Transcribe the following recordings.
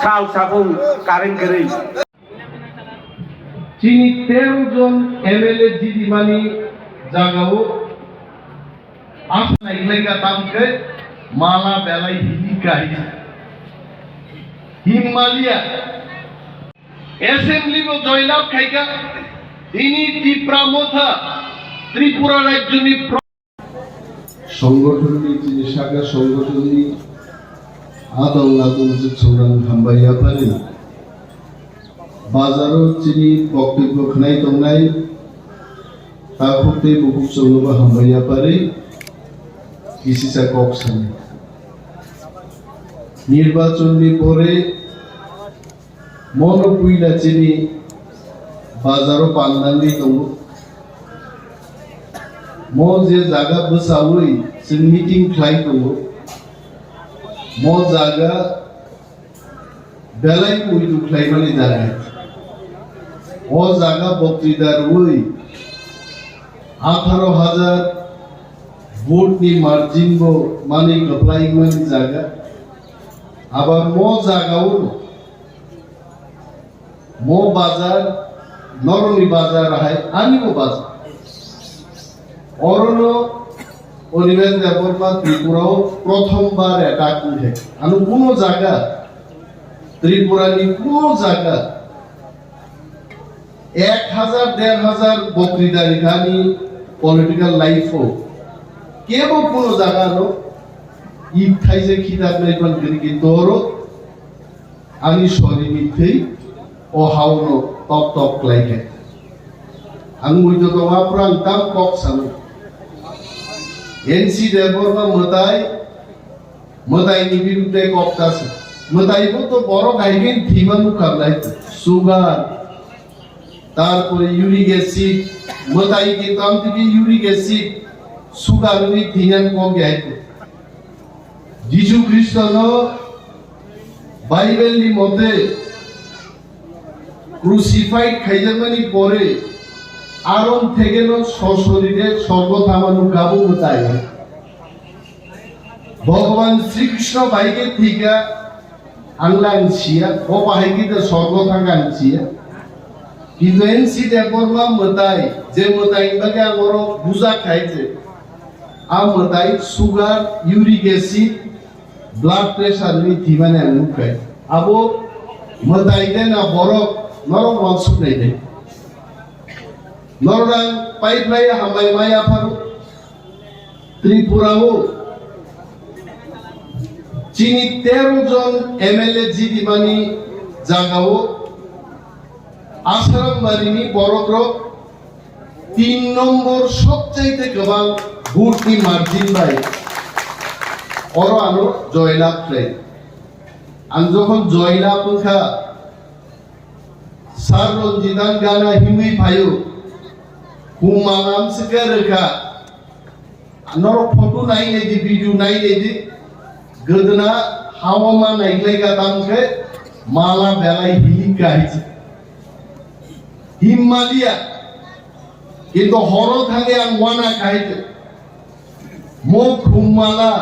খাল সাবুন কারেন্ট গেরেই চিনি 13 জন এমএলএ দিদিমানি জাগাও আসনা ইলাকা তামকে মালা বেলাই হিলিকাই হিমালয়া অ্যাসেম্বলি ও জয়লাভ খাইকা ইনি ত্রিপ্রামথা ত্রিপুরা রাজ্যনি সংগঠননি চিনি শাখা সংগঠননি আদল নাদল যে ছৌরান hambai yaphari বাজারও চিনি বক্তব্য খনাই তংনাই তা খুবতে বুকুব চলবা hambai yaphari কিসিসা ককসানি নির্বাচনী পরে মনো পুইলা চিনি বাজারও পান্দানি দङ মো যে জায়গা বসাওই जों মিটিং খাই দङ মো জায়গা বেলাই কইদু খাইমানি জায়গা ও জায়গা বক্তৃতার ওই 18,000 ভোট নি মার্জিন বো মানে গপ্লাই মানি জায়গা আবার মো জায়গাও মো বাজার নরনি বাজার হাই আনিও বাজার অরণ্য অনিমেষ দেববর্মা ত্রিপুরাও প্রথমবার অ্যাটাক উঠে আনু কোনো জায়গা ত্রিপুরানি কোনো জায়গা 1,000-1,500 বক্তৃতা রেখানি পলিটিক্যাল লাইফও কেবল কোনো জায়গা নো ঈদ খাইছে খিতাব নাই পান করি কিন্তু আমি সরি মিথ্যেই ও হাওনো টপ টপ লাইকে আমি ওইতো তো ওয়াপ্রাং তাম কক সানো এনসি দেববর্মা মতাইনি বিরুদ্ধে ককতাছে মতাইবো তো বড় গাইবেন থিমানু কাবলাই সুগার তারপরে ইউরিক অ্যাসিড মতাই কিন্তু আম থেকে ইউরিক অ্যাসিড সুগার নি থিনান কম গাইতো যিশু খ্রিস্ট নো বাইবেল নি মতে ক্রুসিফাইড খাইজামানি পরে আরম থেকে সশরীরে সর্বথামানু গাবু মতাই ভগবান শ্রীকৃষ্ণ বাইকে থিকা আংলাংছিয়া ও পাহাইকিতে সর্বথাঙ্গাংছিয়া কিন্তু এনসি দেববর্মা মতাই যে মতাই বাকে আমার বুঝা খাইছে আম মতাই sugar uric acid blood pressure নি থিমানে আনু খাই আবো মতাই দে না বরফ নরম মাংস নাই দে নররাং পাইপ্লাই hambai mai yapharo ত্রিপুরাও চিনি 13 জন এমএলএ দিদিমানি জাগাও আসারাম বারিনি বড়গ্র 3 নম্বর সবচাইতে গবাং ভোটনি মার্জিন বাই অর আনো জয়লাভ ট্রেন আন যখন জয়লাভ খা সার রঞ্জিতান গানা হিমি ভাইও হুমালাম সেকা রেখা নর ফটো নাই নেদি ভিডিও নাই নেদি গদনা হাওয়ামা নাইলাইগা তামকে মালা বেলাই হিলিকা হইছে হিমালয়া কিন্তু হর থাকে আং ওয়ানা খাইতে মুখ হুমালা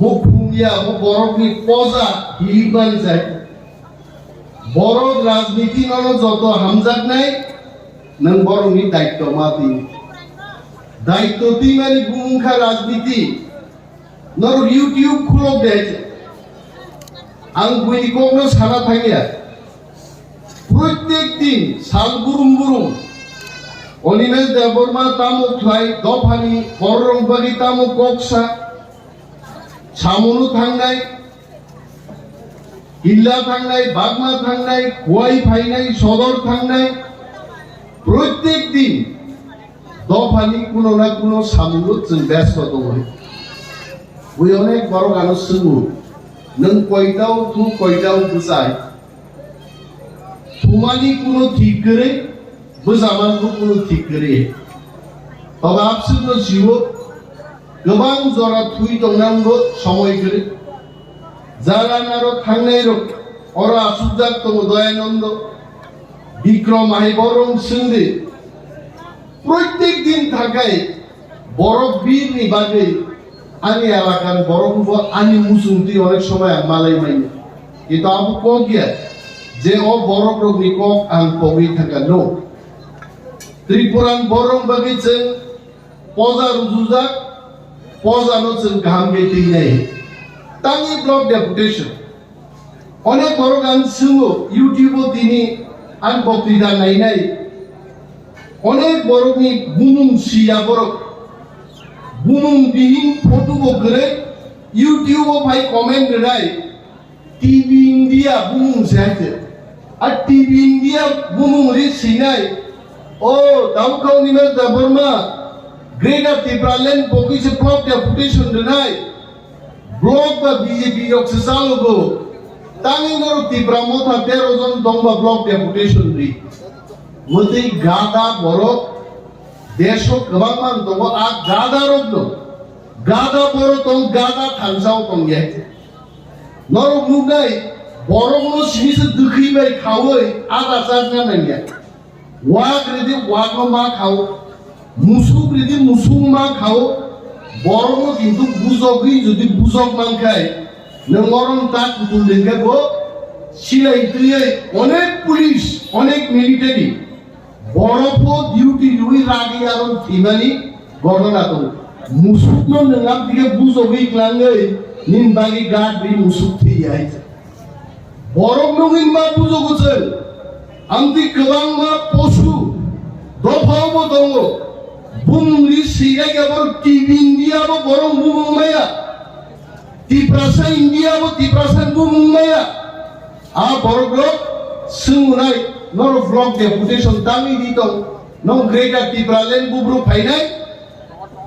মুখ হুমিয়া ও বরফনি পজা হিলিবান যায় বড় রাজনীতি নন যত হামজাক নাই নং বরংনি দায়িত্ব মাতি দায়িত্ব তিমানি বুমুখা রাজনীতি নর ইউটিউব খুলক দেয়ছে আং বুইনি কোনো সারা থাকিয়া প্রত্যেক দিন সাল বুরুম বুরুম অনিমেষ দেববর্মা তামো খাই দফানি বড়রংবাড়ি তামো ককসা সামনু থাঙ্গাই ইল্লা থাঙ্গাই বাগমা থাঙ্গাই খোয়াই ফাইনাই সদর থাঙ্গাই প্রত্যেক দিন দফানি কোনো না কোনো সামুলত जों ব্যস্ত দङ ওই অনেক বড় গানো শুনু নং কয়টাও তু কয়টাও বুঝাই তুমানি কোনো ঠিক করে বুঝামানखौ কোনো ঠিক করে তবে আপসুনো জিও गोबां जरा थुই दंनांगौ সময় করে যারা নারো থাংনাই রক অরা আসুজাক দङ দয়ানন্দ বিক্রম আহিবরম সিংদে প্রত্যেক দিন থাকায় বরফ বীর নিবাগে আমি এলাকার বরফ আনি মুসুমতি অনেক সময় মালাই মাইনে Kita abu kok ya, je o borok rok ni kok ang pogi thakan no. Tripuran borong bagi ceng poza rujuzak, poza no ceng kaham beti nai. Tangi block deputation. Onek borok ang sungo YouTube tini an boktidan nai nai. Onek borok ni bumung siya borok. Bumung bihin photo ko gere YouTube o bhai comment rai. TV India bumung sehaje. Ar TV India bumung ri sinai. Oh, Yakhwrai Animesh Debbarma, Greater Tipraland Boki se block deputation rai. Block ba BJP yok se salogo. Tangi ngoro Tipramo tha 13 jon dongba block deputation ri. Mutai gada borok desho kabang man dongo a gada rok no. Gada borok tong gada thangsao tong ye. Norok nugai borok no simi dukhi bai khawai ada charna nai. Wag redi wag ma khao. Musuk redi musuk ma khao. Borok no kintu buzogui jodi buzog man khai. Nongorong tak kutul dengke bo silai tuye onek police onek military. Boroko duty lui ragi aron thimani gorona to musuk no nangam dige buzogui klangai nin bagi gad bi musuk thi ai. Borok no in ma buzogo chel. Amti kawang ma posu dofao bo dongo bumri siga ke bor TV India bo borong bumung maya tiprasa India bo tiprasa bumung maya a borok sungunai nor vlog deputation tangi dito no Greater Tipraland bubru PHAINAI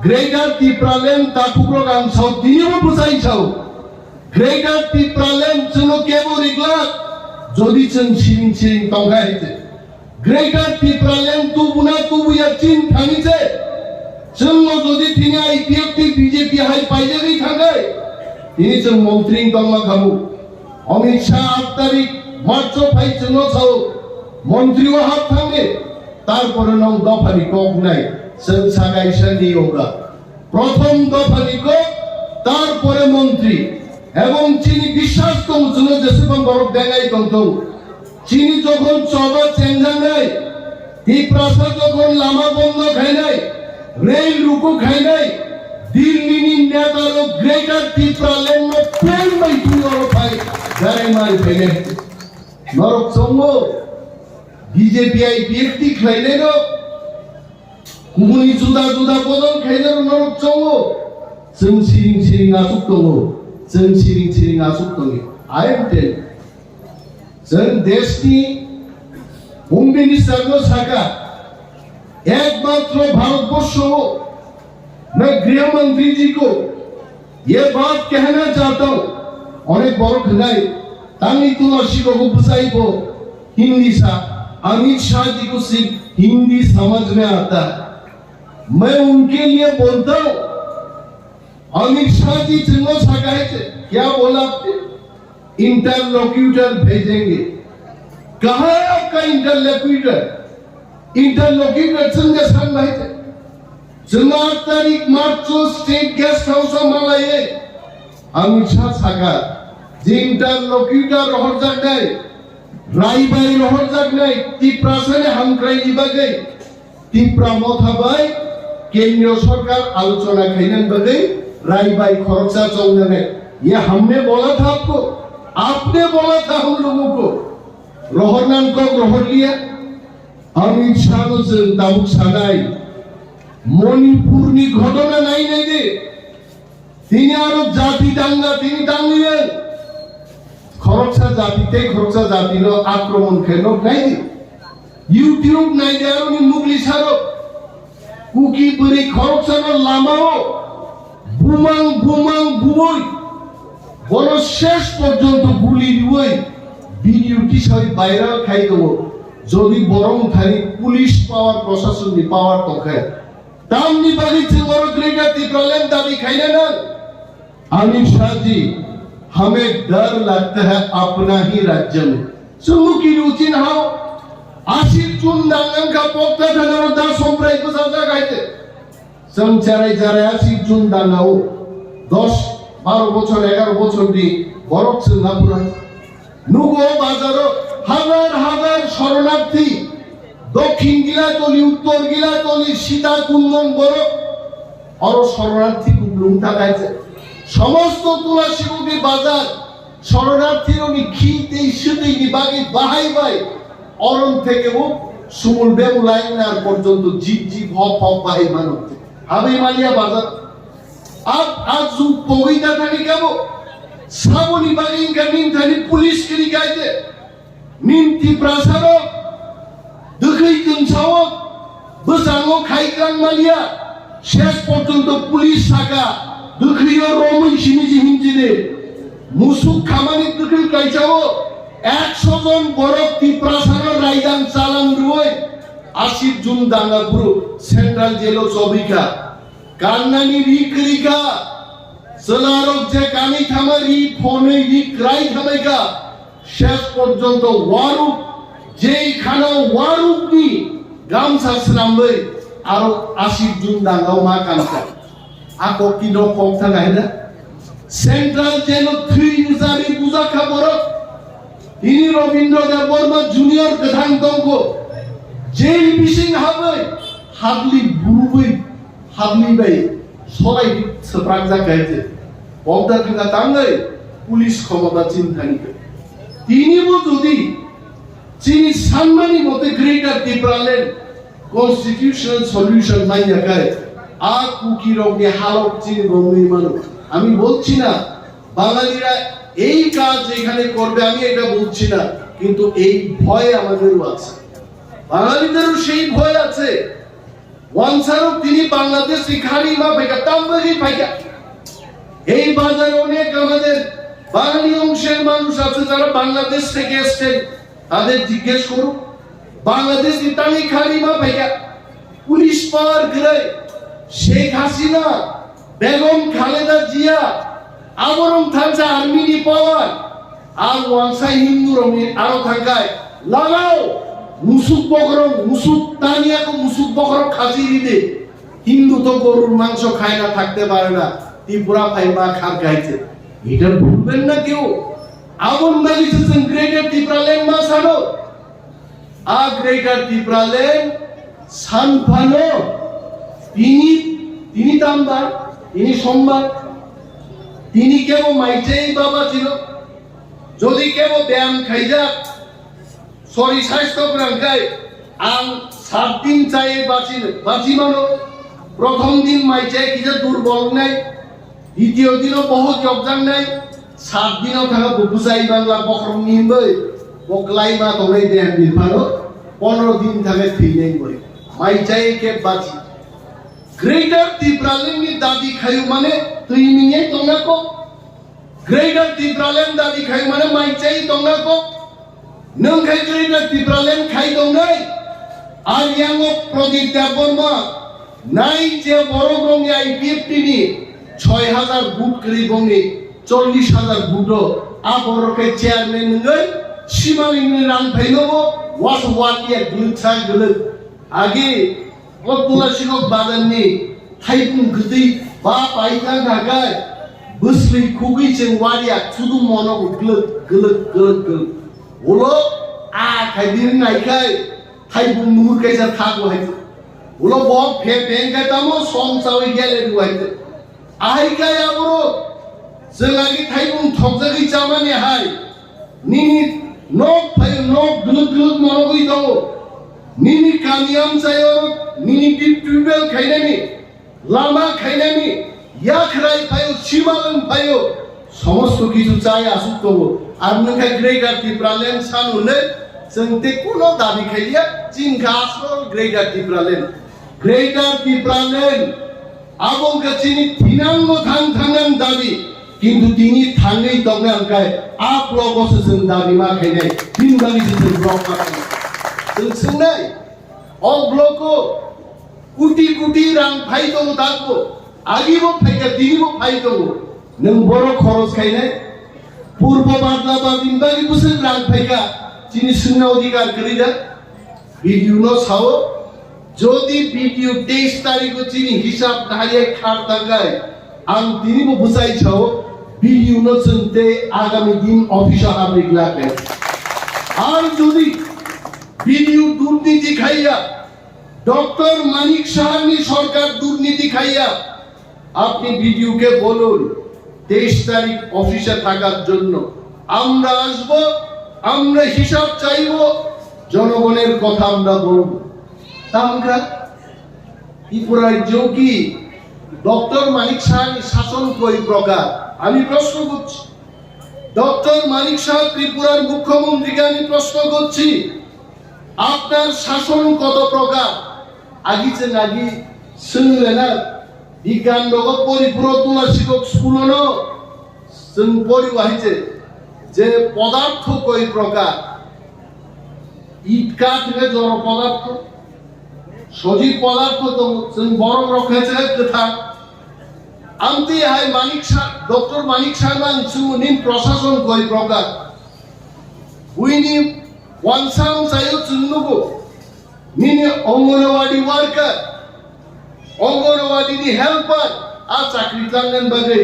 Greater Tipraland takukro ang sau dini mo pusai sau Greater Tipraland suno kebo riglat jodi cheng ching tongkai hite Greater Tipraland tu buya chin thangi che cheng mo jodi thini IPF BJP hai paijari thangai ini cheng montri tongma khamu Amit Shah 8 tarik marcho phai cheng chau মন্ত্রী ও হাত থামে তারপরে নং দফা নিকক নাই সেন সাগাই সানি হোগা প্রথম দফা নিকক তারপরে মন্ত্রী এবং চিনি বিশ্বাস কমছুনো যেসব বরফ দেখাই কন্ত চিনি যখন চবা চেঞ্জা নাই তিপ্রাসা যখন লামা বন্ধ খাই নাই রেল রুকু খাই নাই দিল্লি নি নেতারো গ্রেটার তিপ্রালেন্ড প্লেন বাই তুই ওর ভাই গারে মার ফেলে নরক সঙ্গ BJP IPF khaile no kumuni juda bodol khaile no norok chongo jeng siring asuk tongo jeng siring asuk tongi I am tell jeng deshni home minister no saka एकमात्र भारतवर्ष हो मैं गृह मंत्री जी को ये बात कहना चाहता हूँ अनेक बड़ो खनाई तांगी तुलसीकोक को बुसाई को हिंदी सा अमित शाह जी को सिर्फ हिंदी समझ में आता है मैं उनके लिए बोलता हूँ अमित शाह जी चंगो सकाए थे क्या बोला आपने इंटरलोक्यूटर भेजेंगे कहाँ है आपका इंटरलोक्यूटर चंगे संग भाई थे चंगा 8 तारीख मार्च को स्टेट गेस्ट हाउस में लाए अमित शाह सका जी इंटरलोक्यूटर रहर जाए रायबाई रहर जागनाय तिप्रासाने हामख्राय दिबागै तिप्रामो थाबाय केंद्रीय सरकार आलोचना खाइनान बागै रायबाई खरचा चौंगने ये हमने बोला था आपने बोला था हम लोगों को रहरनान को रहर लिया अमित शाह को दाबुक सानाय मणिपुर नि घटना नाई दे तिनी आरो जाति दांगा तिनी दांगिलेन खरकसा जाति नो आक्रमण खेलो नाई YouTube नाई दे आरो नि मुगली सारो कुकी बरी खरकसा नो लामाओ बुमांग बुबोई বড় শেষ পর্যন্ত গুলি দিবই ভিডিওটি সবাই ভাইরাল খাই দেব যদি বরং থারি পুলিশ পাওয়ার প্রশাসন নি পাওয়ার তখায় दामनी बागी बड़ो ग्रेटर तिप्रालेंड दाबी खाइने ना अमित शाह जी हमें डर लगता है अपना ही राज्य में सुनु की रुचि ना हो आशिक चुन दांगन का पोक्ता धनरो दा सोमराय को साजा गाइते संचाराय जारे आशिक चुन दांगाओ 10 12 বছর 11 বছর দি বরক সিংহাপুরা নুগো বাজারও হাজার হাজার শরণার্থী দক্ষিণ গিলাতলি উত্তর গিলাতলি সীতাকুন্দন বড় আরো শরণার্থী কুমলুম থাকাইছে সমস্ত তুলাশিকোকি বাজার শরণার্থীর উনি খিতে ইস্যুতে বাকি বাহাই বাই অরণ থেকেও সুমুল বেমুলাইনার পর্যন্ত জিপ জিপ হপ হপ বাহাই মানব হাবি মালিয়া বাজার আজ পবিতা থাকি কেবো সাবনি বাগি ইনকা নিন থাকি পুলিশ কিরি গাইতে নিন ত্রিপ্রাসারক দুখৈ কুনসাওক বসাঙ্গো খাইগ্রাং মালিয়া শেষ পর্যন্ত পুলিশ শাখা দুখৈও রমৈ সিনিজি হিমজিনে মুসুক খামানি দুখৈ কাইছাও 100 জন বড় ত্রিপ্রাসারক রাইদান চালান রুই 80 জুন দাঙ্গাপুর সেন্ট্রাল জেলো চবিকা কান্নানি রিকরিকা সলারক যে কানি থামারি ফোনে রিক্রাই থামাইকা শেষ পর্যন্ত ওয়ারুক যেই খানা ওয়ারুকনি গামছা স্রামবে আরো 80 জুন দাঙ্গাও মা কানকা আকো কি ন কম থাকাই না সেন্ট্রাল জেল 3 ইউজারি পূজা খাবর তিনি রবীন্দ্র দেববর্মা জুনিয়র কথাঙ্কঙ্ক জেল বিশিং হবে হাবলি বুরুবই হাবলি বাই সবাই সপ্রাক জায়গাতে পদ্মা থাকা তাঙ্গাই পুলিশ ক্ষমতা চিন্তানিকে তিনিও যদি চিনি সম্মানী মতে গ্রেটার ত্রিপুরাল্যান্ড কনস্টিটিউশনাল সলিউশন মাইয়া গায় আ কুকি রঙে হালক চিনি গঙ্গি মানুষ আমি বলছি না বাঙালিরা এই কাজ এখানে করবে আমি এটা বলছি না কিন্তু এই ভয় আমাদেরও আছে বাঙালিদেরও সেই ভয় আছে ওয়ানসারও তিনি বাংলাদেশ খালি মা ভাইকা তাম্বাগি ভাইকা এই বাজারে অনেক আমাদের বাঙালি অংশের মানুষ আছে যারা বাংলাদেশ থেকে এসেছেন তাদের জিজ্ঞেস করুন বাংলাদেশ ইতালি খালি মা ভাইকা পুলিশ পাওয়ার গেলে শেখ হাসিনা বেগম খালেদা জিয়া আবরং থাকছে আর্মিনি পাওয়ার আর ওয়ানসাই হিন্দু রঙের আরো থাকায় লাগাও মুসুক বকরম মুসুক তানিয়াকে মুসুক বকরম খাসি দিতে হিন্দু তো গরুর মাংস খায় না থাকতে পারে না ত্রিপুরা ফাইমা খার খাইছে এটা ভুলবেন না কেউ আবন বাগিয়েছেন গ্রেটার ত্রিপুরাল্যান্ড মা সানো আ গ্রেটার ত্রিপুরাল্যান্ড সানফানো তিনি তামদার তিনি সোমবার তিনি কেবল মাইচেই বাবা ছিল যদি কেবল ব্যায়াম খাই যাক শরীর স্বাস্থ্য রাখায় আং 7 দিন চাই বাঁচি মানো প্রথম দিন মাইচে কিছু দুর্বল নাই দ্বিতীয় দিনও বহু জবজান নাই 7 দিনও থাকা বুকুসাই বাংলা বকরম নিবে বকলাই মা তোমরাই দেন নির্মাণও 15 দিন থাকে ফিলেই বই মাইচাই কে বাঁচি গ্রেটার ত্রিপুরাল্যান্ড দাদি খায়ু মানে তুই নিয়ে তোমরা কো গ্রেটার ত্রিপুরাল্যান্ড দাদি খায়ু মানে মাইচাই তোমরা কো নং খাই গ্রেটার ত্রিপুরাল্যান্ড খাই তোমরাই আর ইয়াঙ্গো প্রদীপ দেববর্মা নাই যে বড় গঙ্গে আইপিএফটি নি 6000 বুট করি গঙ্গে 40000 বুটো আ বড়কে চেয়ারম্যান নই সীমালিনী রান ফাইনবো ওয়াস ওয়াটিয়া গ্লুকসাই গলে আগে তুলাশিকক বাজারनि थाइपुं गदै बा पाइका गागाय बोस्लै खुगै जों वारिया सुदु मनो ग्लक ग्लक ग्लक ग्लक ओलो आ खाइदिर नायखाय थाइपुं नुर कैसा थागो हाय ओलो बक फे बेंगा तामो सम सावै गेले दुहाय आहायखाय आबरो जोंलागि थाइपुं थगजागै जामानि हाय निनि नक फाय नक ग्लक ग्लक मनोगै दङ निनि कामियाम जायो निनि टिउबवेल खाइनानि लामा खाइनानि याखराय फायो सिमालन फायो समस्त किछु चाय आसुक दङ आर नोंखाय ग्रेटार त्रिपुराल्যান্ড सानुले जोंते कोनो दाबि खाइलिया जिंखा आसल ग्रेटार ত্রিপুরাল্যান্ড आबंखा चिनि थिनांगो थांनां दाबि किन्तु तिनि थाङै दंनांखाय आ ब्लकआवसो जों दाबि मा खाइनाय थिनबानि जों ब्लक खालामो जों सोंनाय अ ब्लकखौ कुटी कुटी रां फाइ दङ दागो आगिबो फाइगा दिनिबो फाइ दङ नों बर' खरस खाइनाय पूर्व बादला बादिनबागि बोसोर रां फाइगा चिनि सोंना अधिकार गैया BDO नो सावो যদি BDO 23 तारिखको चिनि हिसाब धारिया खार थांगाय आं दिनिबो बुजाइ छाव BDO no chunte agami din officer habrik lake ar jodi BDO দুর্নীতি খাইয়া ডক্টর মানিক সাহানি সরকার দুর্নীতি খাইয়া আপনি BDO কে বলুন 23 তারিখ অফিসে থাকার জন্য আমরা আসব আমরা হিসাব চাইব জনগণের কথা আমরা বলব আমরা ত্রিপুরার যোগী ডক্টর মানিক সাহানি শাসন কই প্রকার আমি প্রশ্ন করছি ডক্টর মানিক সাহা ত্রিপুরার মুখ্যমন্ত্রীকে আমি প্রশ্ন করছি আপনার শাসন কত প্রকার আগিছে নাগি শুনলে না বিজ্ঞান জগৎ পরিপূর্ণ তুলাশিকক স্কুলনো जों পরিবাহিছে যে পদার্থ কই প্রকার ইট কাঠ থেকে জড় পদার্থ সজীব পদার্থ তো जों বড় রক্ষেছে কথা আমতি হাই মানিক শাহ ডক্টর মানিক শাহমান সুনিন প্রশাসন কই প্রকার উইনি ওয়ানসাম সাইও চুন্নুগো নিনি অঙ্গনওয়াড়ি ওয়ার্কার অঙ্গনওয়াড়ি দি হেল্পার আর চাকরি টাঙ্গেন বাগে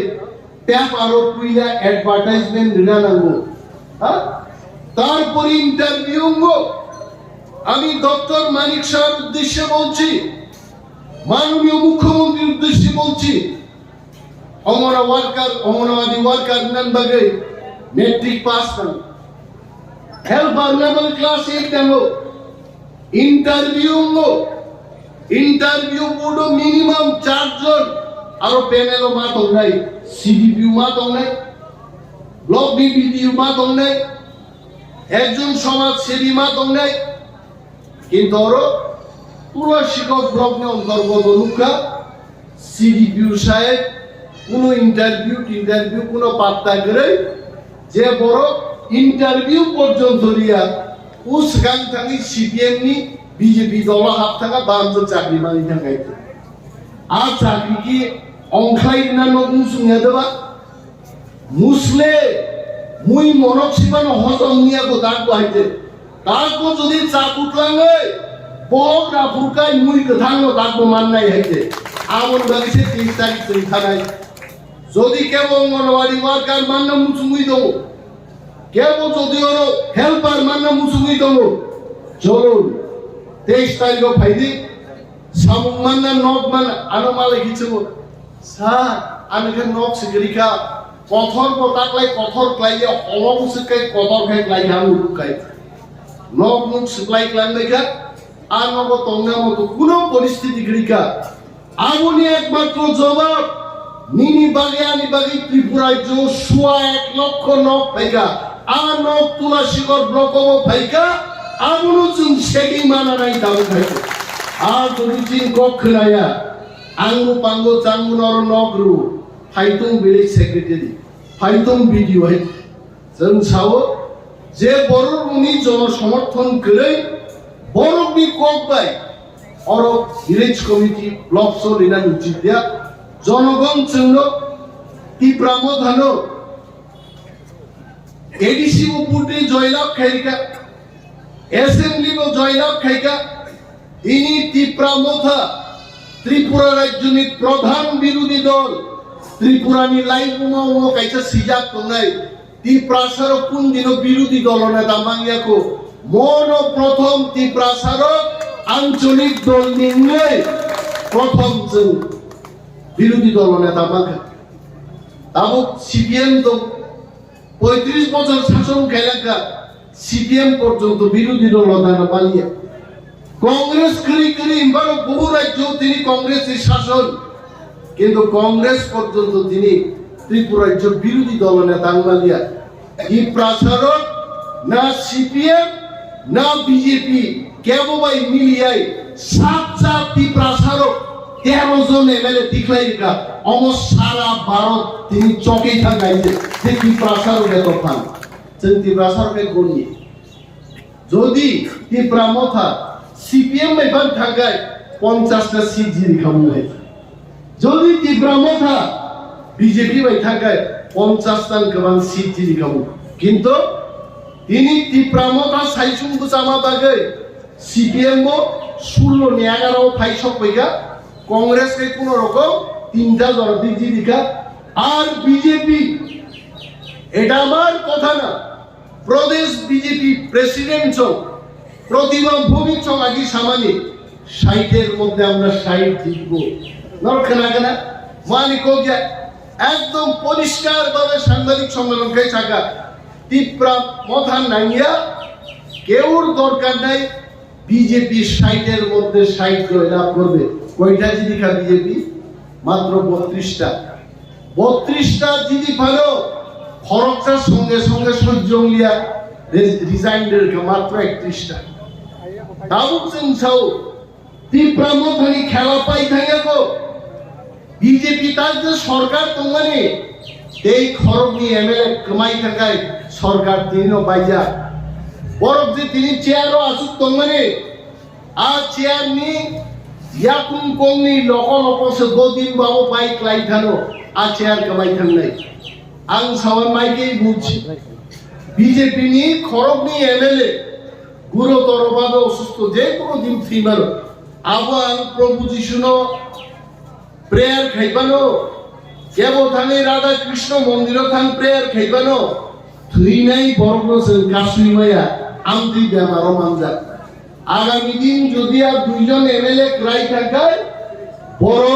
ট্যাপ আরো পুইলা অ্যাডভার্টাইজমেন্ট নিনানাঙ্গো হ্যাঁ তারপর ইন্টারভিউ আমি ডক্টর মানিক শাহর উদ্দেশ্যে বলছি মাননীয় মুখ্যমন্ত্রীর উদ্দেশ্যে বলছি অঙ্গনওয়াড়ি ওয়ার্কার নান বাগে মেট্রিক পাস করেন হেল্পার লেভেল ক্লাস 8 দেবো ইন্টারভিউ বোর্ডও মিনিমাম 4 জন আরো প্যানেলও মাত নাই সিডিপিউ মাত নাই ব্লক বিডিও মাত নাই একজন সমাজসেবী মাত নাই কিন্তু ওরা তুলাশিকক ব্লক নে অন্তর্গত লুকা সিডিপিউ সাহেব কোনো ইন্টারভিউ কোনো পাত্তা করে যে বড় ইন্টারভিউ পর্যন্ত দিয়া উসগান থাকি সিপিএম নি বিজেপি দল হাত থাকা বাঞ্চ চাকরি মানি থাকাইতে আর চাকরি কি অংখাই না নতুন শুনে দেবা মুসলে মুই মনক সিমান হজম নিয়া গো দাগ বাহিতে তারপর যদি চাকুট লাঙ্গে বক না ফুরকাই মুই কথাঙ্গ দাগ মান নাই হইতে আমন বাগিছে 30 তারিখ থানায় যদি কেউ অঙ্গনওয়াড়ি ওয়ার্কার মান না মুচুই দেবো কেউ যদি ওর হেল্পার মান না মুচুই দেবো চলুন 23 তারিখ ফাইদি সামুং মান না নক মান আনো মালে কিছু স্যার আমি খান নক সিগরিকা কথর পতাকলাই কথর ক্লাইয়া অলং সিকাই কথর খাই ক্লাই হাম লুকাই নক মুখ সিলাই ক্লান দেখা আর নব তঙ্গা মতো কোনো পরিস্থিতি গরিকা আমনি একমাত্র জবাব নিনি বাগিয়ানি বাগি ত্রিপুরায় জো সোয়া 1 লক্ষ নক ফাইকা আর নক তুলাশিকর ব্লকম ফাইকা আমনো চুন সেগি মানা নাই দাও খাইতে আর যদি চিন কক্ষলায়া আঙ্গু পাঙ্গু চাঙ্গু নর নকরু ফাইতুং ভিলেজ সেক্রেটারি ফাইতুং BDO হাই जों সাও যে বড় উনি জনসমর্থন করে বড় বি কক বাই অর ভিলেজ কমিটি ব্লক সলিনা উচিত দিয়া জনগণ চন্দ্র তীব্রামধানো এডিসি উপরে জয়লাভ খাইকা অ্যাসেম্বলি জয়লাভ খাইকা ইনি তীব্রামথা ত্রিপুরা রাজ্যনি প্রধান বিরোধী দল ত্রিপুরানি লাইফুমা ও কাইছা সিজাক তংনাই তীপ্রাসার কোন দিন বিরোধী দল নেতা মাঙ্গিয়াকো মন প্রথম তীপ্রাসার আঞ্চলিক দল নিয়ে প্রথম বিরোধী দল নেতা মাঙ্গা তাও সিপিএম তো 35 বছর শাসন খেলাকা সিপিএম পর্যন্ত বিরোধী দল নেতা পালিয়া কংগ্রেস করি ইম্বারো বহু রাজ্য তিনি কংগ্রেসের শাসন কিন্তু কংগ্রেস পর্যন্ত তিনি ত্রিপুরা রাজ্য বিরোধী দল নেতা আঙ্গালিয়া এই প্রাসারক না সিপিএম না বিজেপি কেবল মিলিয়াই 7 প্রাসারক 13 জন এমএলএ দিখলাইকা অমর সারা ভারত তিনি চকে থাকাইছে যে প্রাসারক এত ফান চিন্তি প্রাসারকে গনিয়ে যদি তীব্রামথা সিপিএম এবার থাকায় 50টা সিট জিরি খামু হয়েছে যদি তীব্রামথা বিজেপি বাই থাকায় 50টা কেবল সিট জিরি খামু কিন্তু তিনি তীব্রামথা সাইসুং গুচামা বাগে সিপিএম ও 16 নি 11 ফাইসক বইগা কংগ্রেস কে কোন রকম 3টা জনতি জিরিকা আর বিজেপি এটা আমার কথা না প্রদেশ বিজেপি প্রেসিডেন্ট প্রতিমা ভূমি চলাগি সামানি 60-এর মধ্যে আমরা 60 জিতবো নরখানা কেনা মালিক গিয়া একদম পরিষ্কার ভাবে সাংবাদিক সম্মেলন খাই থাকা তীব্রা মথান নাইয়া কেউর দরকার নাই বিজেপি 60-এর মধ্যে 60 জয়লাভ করবে কয়টা জিদি খা বিজেপি মাত্র 32টা জিদি ভালো খরচটার সঙ্গে সঙ্গে সহ্যলিয়া রিজাইনের মাত্র 31টা দাবুকসেন ছাও তীব্রা মথানি খেলা পাই থাকে গো বিজেপি তার যে সরকার তোমানে এই খরচনি এমএলএ কমাই থাকায় সরকার তিনও বাইজা বরফ যে তিনি চেয়ারও আসুক তোমানে আর চেয়ার নি ইয়াকুম কোমনি লগন অপসে গদিন বাবু বাইক লাই থানো আর চেয়ার কমাই থান নাই আং সাওয়ার মাইকেই বুঝছি বিজেপি নি খরচনি এমএলএ গুরুতরভাবে অসুস্থ যে কোনো দিন ফিমার আবার প্রপোজিশন প্রেয়ার খাইবানো কেবল থানে রাধা কৃষ্ণ মন্দির থান প্রেয়ার খাইবানো থুই নাই বরগসেন কাশুই মায়া আমতি বেমারও মানজা আগামী দিন যদি আর 2জন এমএলএ ক্রাই থাকায় বড়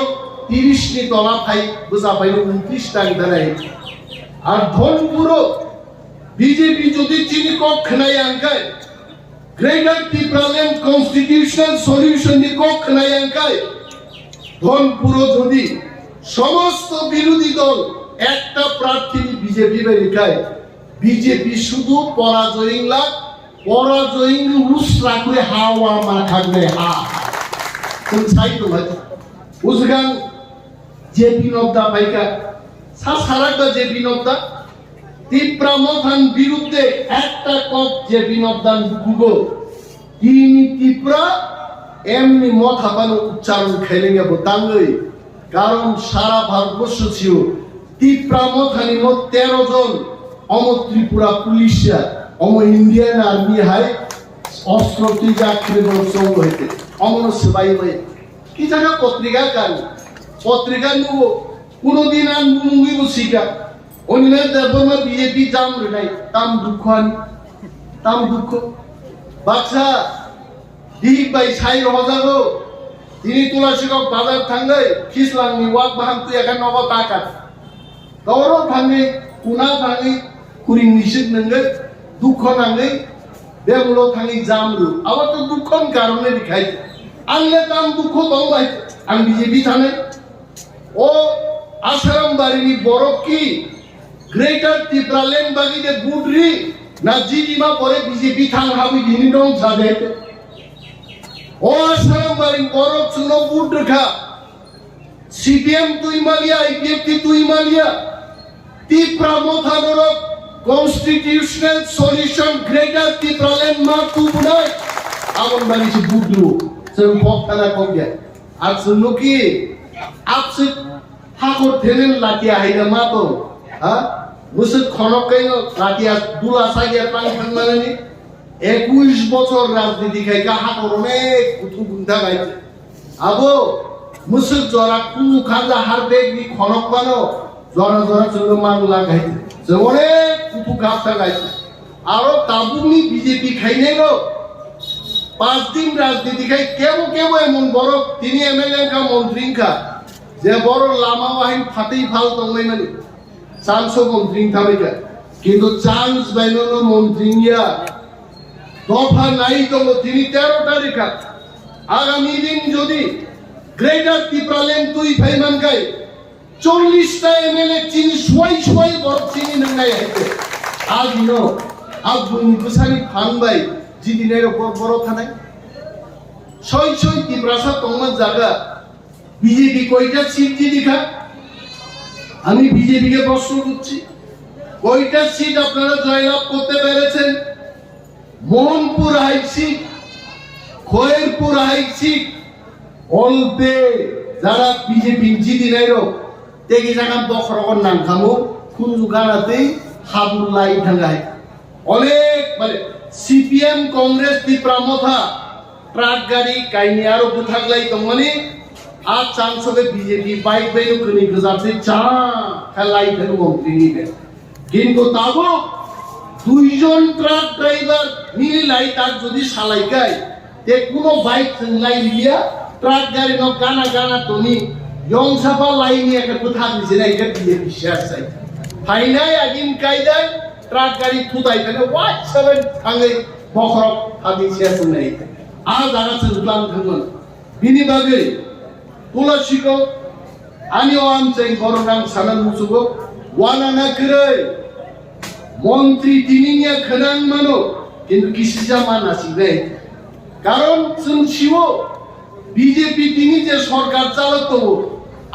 30 নি তলা ফাই বুঝা পাইলো 29 টাকা দাঁড়ায় আর ধনপুরো বিজেপি যদি চিনি কক্ষ নাই আঙ্কায় গ্রেটার ত্রিপুরাল্যান্ড কনস্টিটিউশনাল সলিউশন নি কক্ষ নাই আঙ্কায় ধনপুরো যদি সমস্ত বিরোধী দল একটা প্রার্থী বিজেপি বেরিকায় বিজেপি শুধু পরাজয়ী রুশ রাখলে হাওয়া মা থাকবে হা কোন সাইড ভাই বুঝগান যে বিনবদা পাইকা সারাটা যে বিনবদা তীব্রা মথান বিরুদ্ধে একটা কক যে বিনবদান গুগো তিনি তীব্রা এমনি মথা বানো উচ্চারণ খেলে গেব তাঙ্গই কারণ সারা ভারতবর্ষ ছিল তীব্রা মথানি মোট 13 জন অম ত্রিপুরা পুলিশরা অম ইন্ডিয়ান আর্মি হাই অস্ত্র তুই যাত্রী সঙ্গ হইতে অমন সেবাই ভাই কি জায়গা পত্রিকা নেব কোনদিন আর মুঙ্গি বসিকা অনিমেষ দেববর্মা বিজেপি জাম রে নাই তাম দুঃখ বাচ্চা দিক বাই সাই রজাগো তিনি তুলাশিকক বাজার থাঙ্গাই খিসলাংনি ওয়াক বাহাম তুই এখানে নব টাকা গৌরব থাঙ্গে কুনা থাঙ্গে কুরিং নিষেধ নঙ্গে দুঃখ নাঙ্গে বেমুলো থাঙ্গে জামরু আবার তো দুঃখন কারণে দেখাই আনলে তাম দুঃখ দংবাই আং বিজেপি থানে ও আসারাম বাড়িনি বড় কি গ্রেটার ত্রিপুরাল্যান্ড বাগিতে বুডরি না জিডিমা পরে বিজেপি থাং হাবি দিনি দং সাদে ও আসারাম বাড়ি বড় চুনো বুড রেখা সিপিএম তুই মালিয়া আইপিএফ তুই মালিয়া ত্রিপুরা মথানোর কনস্টিটিউশনাল সলিউশন গ্রেটার ত্রিপুরাল্যান্ড মা তু বুনাই আমন বাড়িছে বুডলু সব ফকতানা কগে আর শুনো কি আপসে ঠাকুর থেনেন লাটিয়া হাইনা মা তো হ্যাঁ মুসে খনকাইনো লাটিয়া দুলা সাগিয়া পাং থানমানি 21 বছর রাজনীতি খাই কাহা অনেক কুথু গুন্ধা গাইছে আবো মুসে জরা কুনু খাজা হার বেগ নি খনক বানো জরা চন্দ্র মান লাগাইছে যে অনেক কুথু গাছটা গাইছে আরো তাবুনি বিজেপি খাইনে গো 5 দিন রাজনীতি খাই কেউ এমন বড় তিনি এমএলএ কা মন্ত্রী কা যে বড় লামা বাহিনী ফাতেই ফাল তংলাই মানে চান্স মন্ত্রী থামেকা কিন্তু চান্স বাইনো মন্ত্রী ইয়া দফা নাই তো তিনি 13টা রেখা আগামী দিন যদি গ্রেটার ত্রিপুরাল্যান্ড তুই ফাইমান গাই 40টা এমএলএ চিনি সবাই বড় চিনি নাই হইতে আজ নো আজ বুসানি ফানবাই জিদিনের উপর বড় থানায় ছয় ত্রিপ্রাসা তোমার জায়গা বিজেপি কয়টা সিট দিখা আমি বিজেপি কে প্রশ্ন করছি কয়টা সিট আপনারা জয়লাভ করতে পেরেছেন মোহনপুর হাই সিট খয়েরপুর হাই সিট অল্পে যারা বিজেপি জিদি নাইরো তেগি জায়গা বখরগর নাম খামো খুনজু গানাতেই হাবুর লাই ঢাঙ্গায় অনেক মানে সিপিএম কংগ্রেস ত্রিপুরা মথা ট্রাক গাড়ি কাইনি আরো বুথাগলাই তমানি আর চান্স হবে বিজেপি বাইক বাইক কনি গজাতে চা খেলাই থাকো মন্ত্রী নিবে কিন্তু তাবো দুইজন ট্রাক ড্রাইভার মিলাই তার যদি সালাইকায় তে কোনো বাইক লাই লিয়া ট্রাক গাড়ি ন গানা গানা তনি ইয়ং সাফা লাইনি একটা কথা দিছে না এটা দিয়ে বিশ্বাস চাই ফাইনাই আগিন কায়দায় ট্রাক গাড়ি থুতাই তাহলে ওয়াট সেভেন থাঙ্গে বখরক হাদি শেষ নাই আর জায়গা চললাম থাঙ্গন বিনি বাগে তুলাসিকক আনিও আমচাই বড়নাং সানান মুসুগো ওয়ানানা করে মন্ত্রী তিনি নিয়ে খানাং মানো কিন্তু কিসি জামা নাসি রে কারণ শিব বিজেপি তিনি যে সরকার চালাতো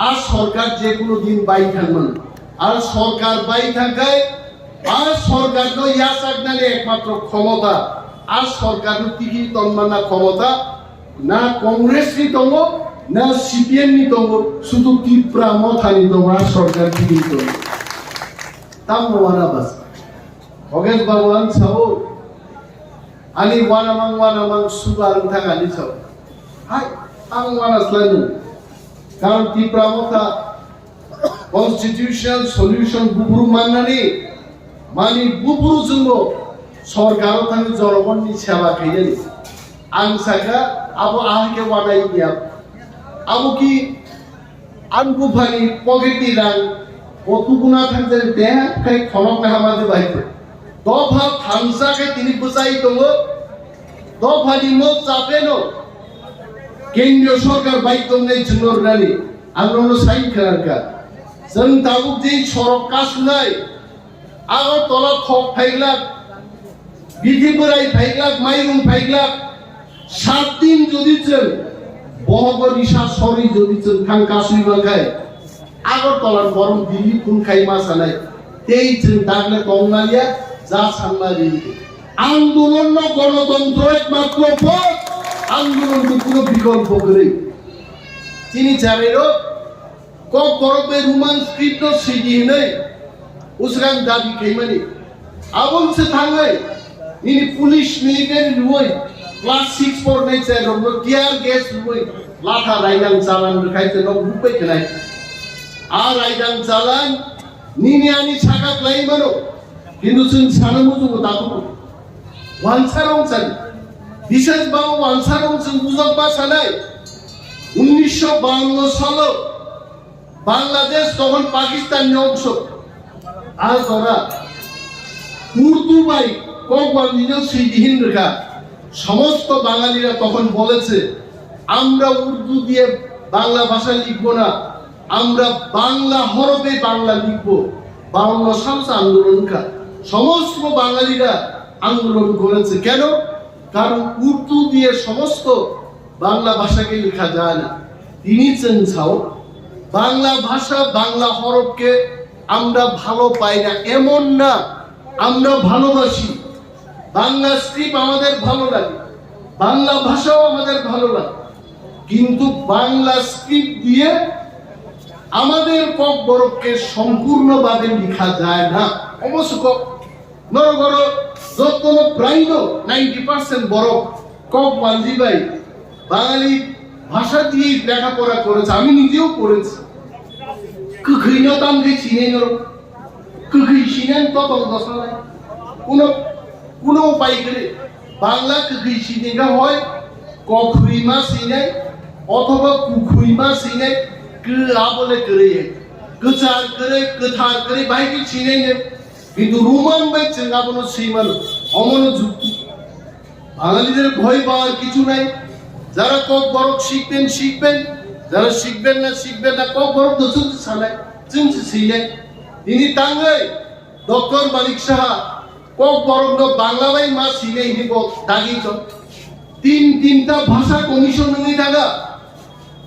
আর সরকার যে কোনো দিন বাই থাকবেন আর সরকার বাই থাকায় আর সরকার তো ইয়াসাগনালে একমাত্র ক্ষমতা আর সরকার তিকি তন্মানা ক্ষমতা না কংগ্রেস নি তঙ্গ না সিপিএম নি তঙ্গ শুধু ত্রিপুরা মথানি তঙ্গ আর সরকার তিকি তঙ্গ তাম ওয়ানা বাস Oke bawaan sao, ani wana mang sugar entah ani sao. Hai, ang wana selalu. Kalau di pramota constitutional solution buburu mana ni, mani buburu jumbo, sorgar tani jorobon ni siapa kaya ni. Ang saka, abu ke wana ini abu ki, anku bani pocket dirang, otu guna thangzer deh kai khonok na hamade baik. দফা থামসাকে তিনি বুঝাই দङ দফানি মত চাপেনো কেন্দ্রীয় সরকার bike দংনাই জুনরনানি আংরনো sign খারকা जों दाबुक जे सरक कासुनाय आगर तला थक फाइलाक बिधि बोराय फाइलाक माइरं फाइलाक 7 दिन যদি जों बहगरिसा सरि যদি जों थां कासुइ बाखाय आगर तलार गरम दिल्ली कुनखाय मासानाय तेई जों दागले तंगनालिया যা সামনে আন্দোলন গণতন্ত্র একমাত্র পথ আন্দোলন কোনো বিকল্প করে চিনি চারেরও কক বরফে রোমান স্ক্রিপ্ট সিডি নেই উসরান দাবি খাইমানি আবল সে থাঙ্গাই ইনি পুলিশ মিলিটারি রুই ক্লাস 6 পর নাই চাই রব টিয়ার গ্যাস রুই লাঠা রাইগাং চালান খাইতে ন বুপাই নাই আর রাইগাং চালান নিনি আনি ছাকা লাইমানো কিন্তু जों सानो मुजुगो दाबो वानसारं सान বিশেষ বাবু वानसारं जों বুঝবা সানাই 1952 সালে বাংলাদেশ তখন পাকিস্তানের অংশ আর ওরা উর্দু বাই কোকবালিনো সিদিহিন রেখা সমস্ত বাঙালিরা তখন বলেছে আমরা উর্দু দিয়ে বাংলা ভাষা লিখব না আমরা বাংলা হরফে বাংলা লিখব 52 সাল আন্দোলনকা সমস্ত বাঙালিরা আন্দোলন করেছে কেন কারণ উর্দু দিয়ে সমস্ত বাংলা ভাষাকে লেখা যায় না তিনি চেনছাও বাংলা ভাষা বাংলা হরফকে আমরা ভালো পাই না এমন না আমরা ভালোবাসি বাংলা স্ক্রিপ্ট আমাদের ভালো লাগে বাংলা ভাষাও আমাদের ভালো লাগে কিন্তু বাংলা স্ক্রিপ্ট দিয়ে আমাদের কক বরফকে সম্পূর্ণভাবে লেখা যায় না অবশ্য নরগর যতন প্রায় 90% বরফ কক বাঞ্জি ভাই বাঙালি ভাষা দিয়ে লেখাপড়া করেছে আমি নিজেও পড়েছি কখৈন দাম দিয়ে চিনে নর কখৈ চিনেন তত দশায় কোনো উপায় করে বাংলা কখৈ চিনেগা হয় কখৈমা চিনে অথবা কুখৈমা চিনে কা বলে করে গোচার করে গোথার করে বাইকে চিনে নে কিন্তু রোমান বাই চেঙ্গাবনো সেইমান অমন যুক্তি বাঙালিদের ভয় পাওয়ার কিছু নাই যারা কক বরক শিখবেন যারা শিখবেন না কক বরক তো চলতে চালায় চিনছে সেইলাই তিনি টাঙ্গাই doctor Malik Saha cock Borok Bangla by মা সিনে হিনি দাগিত তিনটা ভাষা কমিশন উনি দাগা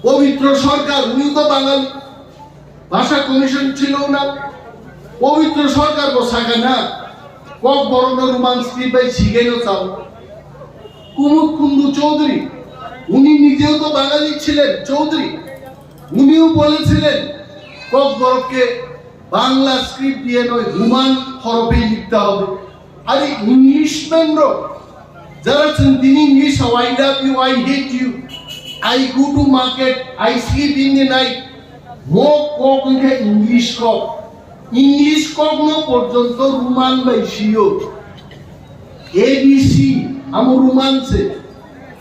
পবিত্র সরকার উনিও তো বাঙালি ভাষা কমিশন ছিল না পবিত্র সরকার বসাকা না কক বরণ রোমান স্ক্রিপ্ট বাই শিখেও চাও কুমুদ কুন্দু চৌধুরী উনি নিজেও তো বাঙালি ছিলেন চৌধুরী উনিও বলেছিলেন কক বরফকে বাংলা স্ক্রিপ্ট দিয়ে নয় রোমান হরফে লিখতে হবে আর ইংলিশম্যানরা যারা তিনি English I love you I hate you I go to market, I sleep in the night. Mo কক ইংলিশ কক ইংলিশ কগ্ন পর্যন্ত রুমান বাইসিও ABC আমো রুমানসে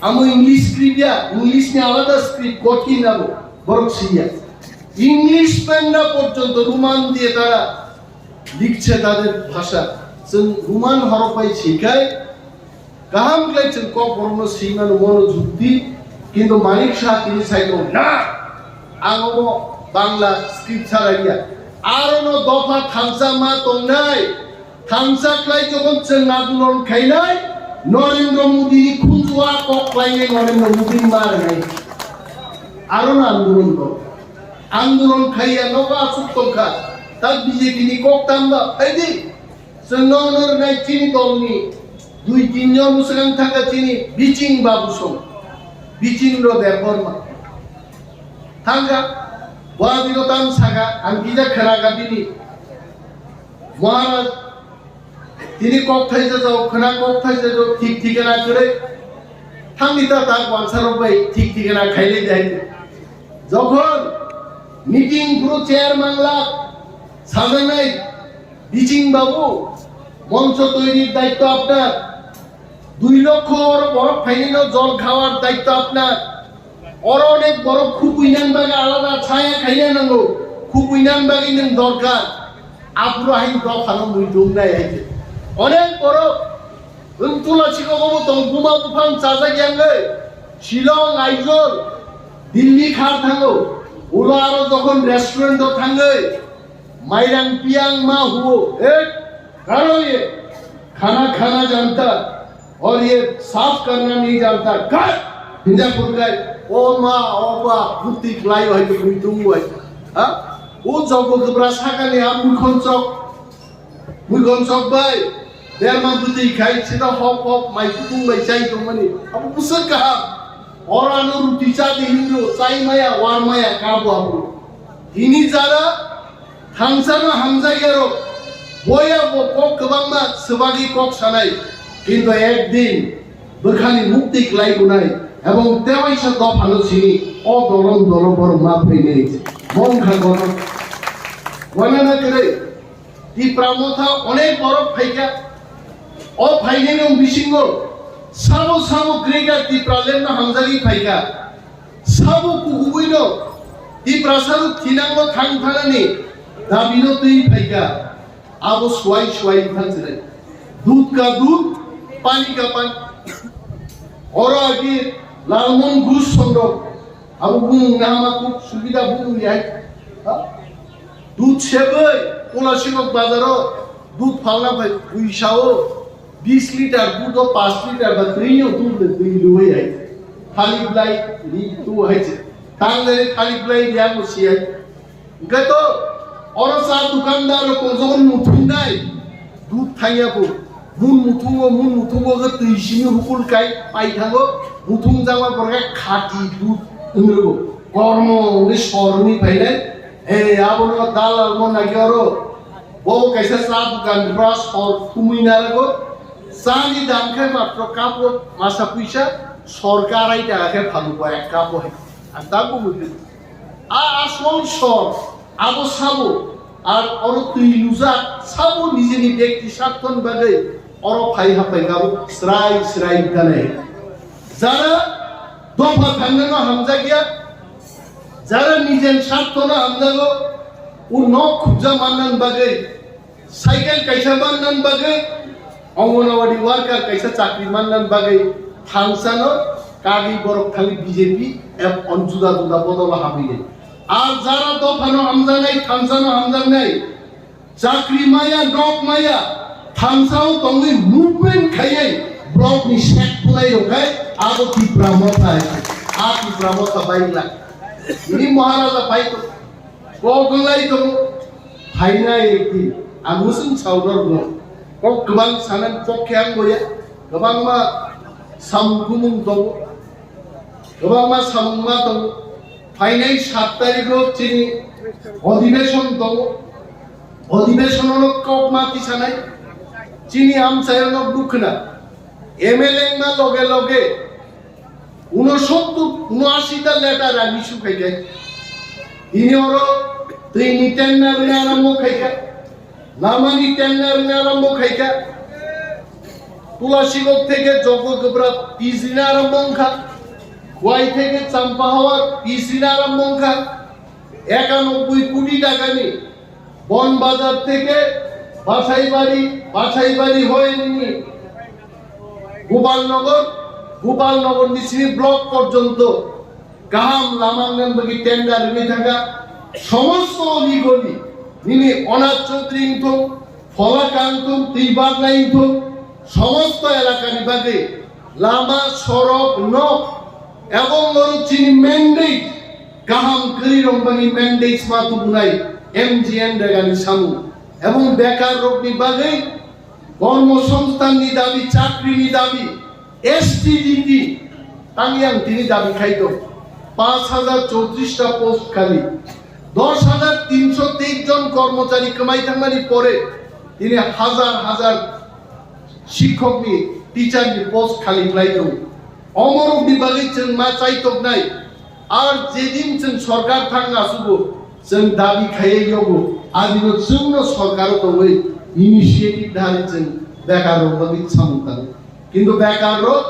আমো ইংলিশ ক্রিয়া ইংলিশ নে আলাদা স্ক্রিপ্ট কঠিন আমো বরং সিয়া ইংলিশ পেন্ডা পর্যন্ত রুমান দিয়ে তারা লিখছে তাদের ভাষা जों রুমান হরফাই শিখায় গাহাম ক্লাইছেন ক বর্ণ সিমান মনোযুক্তি কিন্তু মানিক শাহ তিনি চাইলো না আঙো বাংলা স্ক্রিপ্ট ছাড়াইয়া আরনো দফা থামসা মা তংনাই থামসা ক্লাই যখন जों আন্দোলন খাইনাই নরেন্দ্র মোদী খুঁজুয়া ককলাইনে নরেন্দ্র মোদী মার নাই আরনো আন্দোলন কর আন্দোলন খাইয়া নগা সুতংখা তার বিজেপি নি ককতামবা এইদি जों नर नाय चिनी दलनि दुई तीन जन मुसलमान थाका चिनी बिचिं बाबुसं बिचिं रो देबरमा थांगा वादिनो ताम सागा आंगिजा खरागा दिनि महाराज তিনি কক থাইছে যাও খনা কক থাইছে যাও ঠিক ঠিকানা করে থামিতা তার বানসার ভাই ঠিক ঠিকানা খাইলে যায় যখন মিটিং পুরো চেয়ারম্যান লা সাজানাই বিচিং বাবু মঞ্চ তৈরির দায়িত্ব আপনার 2 লক্ষ বরফ ফাইনাইনো জল খাওয়ার দায়িত্ব আপনার অনেক বরফ খুব ইনান বাগে আলাদা ছায়া খাইয়া নাঙ্গো খুব ইনান বাগে নেন দরকার আপরো হাইন দফানো মুই ডুমনাই আইছে অনেক বরফ তুলাশিকক তং বুমা বুফাং চাজা গিয়াঙ্গে শিলং আইজল দিল্লি খার থাঙ্গো ওলা আরো যখন রেস্টুরেন্টও থাঙ্গে मायरंग पियांग मा हुओ एक करो ये खाना खाना जानता और ये साफ करना नहीं जानता कर हिंजापुर गए ओ माँ ओ बा पुती लाई है तो कोई तुम हुआ हाँ वो जब वो कब्रा साका ने आप मुखन चौक भाई देर मां पुती खाई सीधा हॉप माई तुम भाई चाहिए तो मनी अब उससे कहा और आनो रुटी चाहते हिंदू चाय माया वार माया काबू आपको इन्हीं ज़रा थांसानो हामजागियारो बया कक गोबांमा सोबागि कक सानाय किन्तु एकदिन बोखानि मुक्ति लायगुनाय एबं तेवाइसा दफानो सिनि अ दलम दलबर मा फैनाय मंखा गरम वनाना करे ती प्रामथा अनेक बरफ फाइगा अ फाइनायनो बिसिंगो साबो साबो ग्रेगा ती प्रालेमना हामजागि फाइगा साबो कुगुबैनो ती प्रासारु थिनांगो थांथानानि दाबिनो तै फाइगा आबो स्वाई स्वाई थांसरे दूध का दूध पानी का पानी और आगे लालमन घुस संदो आबो बुं नामा को सुविधा बुं याय दूध सेबै तुलाशिकोक बाजारो दूध फालना भाई उइसाओ 20 लिटार दूध 5 लिटार बा त्रियो दूध दै लुय आय खाली ब्लाई रि तु हायसे तांगले खाली ब्लाई दिया मुसिया गतो और सा दुकानदार को जगन मुथुंनाय दूध थायाबो मुन मुथुंगो ग तैसिनि हुकुल काय पाइ थांगो मुथुं जामा बरगा खाटी दूध इंगरगो कर्म नि सरनि फाइनाय ए आबोनो दालाल मन नागिरो बो कैसे सा दुकान ब्रास और कुमिनारगो सानि दामखे मात्र कापो मासा पैसा सरकाराय टाकाखे फालुबा एक कापो है আর দাবো বুঝলি আসল সব আবো সাবো আর অর তুই লুজা সাবো নিজেনি ব্যক্তি স্বার্থন বাগে অর ফাই হাপাই গাবো স্রাই দানে যারা দফা থাঙ্গানো হামজা গিয়া যারা নিজের স্বার্থনা হামজাগো ও নখ খুঁজা মান্নান বাগে সাইকেল কাইসা মান্নান বাগে অঙ্গনওয়াড়ি ওয়ার্কার কাইসা চাকরি মান্নান বাগে থাংসানো কাগি বরক খালি বিজেপি এব অঞ্জুদা দুদা বদলা হাবিলে আর যারা দফানো হামজা নাই থামসানো হামজা নাই চাকরি মায়া ডক মায়া থামসাও তঙ্গি মুভমেন্ট খাইয়ে ব্লক নি শেক পুলাই রখায় আগো তীব্রামতা আছে আ তীব্রামতা বাইলা ইনি মহারাজা পাইতো কগলাই তো ফাইনাই একটি আগুসিন সাউদর গো কক গবাং সানান পক্ষে আং গয়া গবাং মা সামগুমুং দং গবাং মা সামমা দং ফাইনাই 7 তারিখও চিনি অধিবেশন দং অধিবেশন কক মাতি সানাই চিনি আমসায়ন দুখনা এমএলএ না লগে লগে 69-79টা লেটার আমি শুকাই যাই ইনি ওর তুই নিতেন না আরম্ভ খাইকা লামানি টেন্ডার আরম্ভ খাইকা তুলাশিকক থেকে জগগবরা পিসিনা আরম্ভ খা খোয়াই থেকে চাম্পা হওয়ার পিসিনা আরম্ভ খা 91 কোটি টাকা নিয়ে বনবাজার থেকে বাছাইবাড়ি হয়ে নিয়ে গোপালনগর নিশ্চিত ব্লক পর্যন্ত গাহাম লামাঙ্গন বাকি টেন্ডার নিয়ে থাকা সমস্ত অলিগলি নিয়ে অনাথ চৌধুরী ইংথ ফলাকান্ত ত্রিবাগনা ইংথ সমস্ত এলাকা বিভাগে লামা সড়ক নক এবং চিনি ম্যান্ডেট গাহাম করি রংবাঙ্গি ম্যান্ডেট মাতু বুনাই এমজিএন রেগানি সামু এবং বেকার রোগ বিভাগে কর্মসংস্থান দাবি চাকরি দাবি এসটিডিটি তাঙ্গিয়াং তিনি দাবি খাইত 5034টা পোস্ট খালি 10,323 জন কর্মচারী কামাই থাকমানি পরে তিনি হাজার শিক্ষক নি টিচার নি পোস্ট খালি ফ্লাইত অমর বিভাগে जों मा চাইতক নাই আর যেদিন जों সরকার থাঙ্গা আসুবো जों দাবি খাইয়ে গো আদিনো जोंनो সরকার তো ওই ইনিশিয়েটিভ ধারে जों বেকার রোগী সামতান কিন্তু বেকার রোগ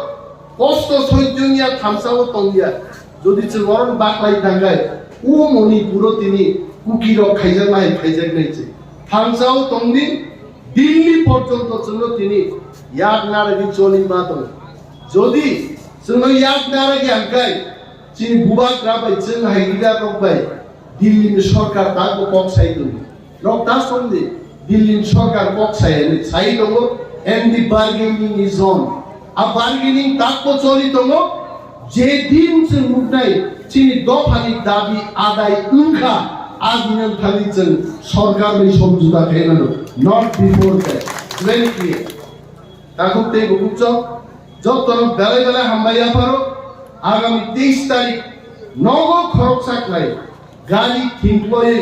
কষ্ট সহ্যনিয়া থামসাও তঙ্গিয়া যদি जों অরণ বাকলাই থাঙ্গায় ও মণিপুর তিনি কুকির খাইজার নাইছে থামসাও তঙ্গি দিল্লি পর্যন্ত জন্য তিনি ইয়াক নারগি চলি মাতন যদি जोंनो याक नारगि आंकाय चिनि बुबाक राबाय जों हाइगिदा रबाय दिल्लीनि सरकार ताको कक्साय दं रक्ता समदि दिल्लीनि सरकार कक्सायनि साइ दङ and the bargaining is on uh bargaining ताको चलि दङ जे दिन जों नुनाय चिनि दफानि दाबि आदाय उनखा आदिनो थालि जों सरकारनि समझौता खायनानो not before that very clear ताको ते बुझो जब बेला हमबाई याफारो आगामी 23 तारिख नगो खरक साकलाय गाड़ी थिंकलोय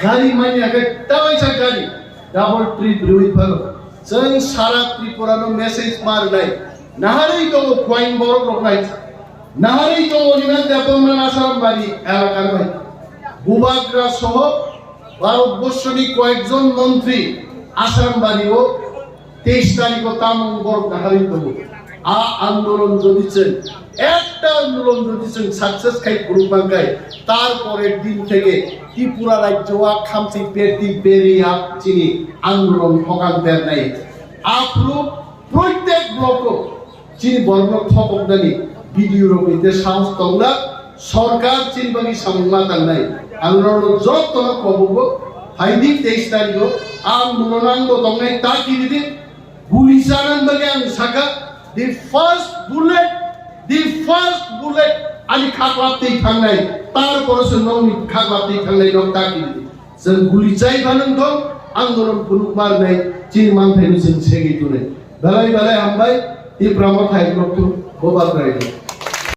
गाड़ी मानि आगे टाइसा गाड़ी डबल ट्रिप रुई फलो जों सारा त्रिपुरानो मेसेज मारनाय नाहारै दङ पॉइंट बरक रखनाय नाहारै दङ निना देबमा आसाम बारि एलाकाय बुबाग्रा सह भारतबर्षनि कয়েকজন মন্ত্রী आसाम बारिओ 23 तारिख तामुं बरक नाहारै दङ आ आंदोलन যদি একটা আন্দোলন যদি সাকসেস খাই গ্রুপাঙ্গাই তারপরের দিন থেকে ত্রিপুরা রাজ্য খামসি পেটি পেরিয়া চিনি আন্দোলন হকান দেন নাই আপরু প্রত্যেক ব্লক চিনি বর্ণ থপকদানি বিডিও রবিতে সংস্থা সরকার চিনবাগি সামলাতান নাই আন্দোলন যত কবব হাইদি 23 তারিখ আন্দোলনাঙ্গ দংনাই তাকি দিদি গুলি চালান বাগে আং সাকা the first bullet ani khaklapti thangnai tarpore जों नौनि khaklapti thangnai dong taki जों गुलि चाइ बानन दं आन्दोलन पुनुक मारनाय चिन मानथायनि जों सेगि तुले बेलाय हमबाय इ ब्रह्म थाइ ग्रुप बोबाग्राय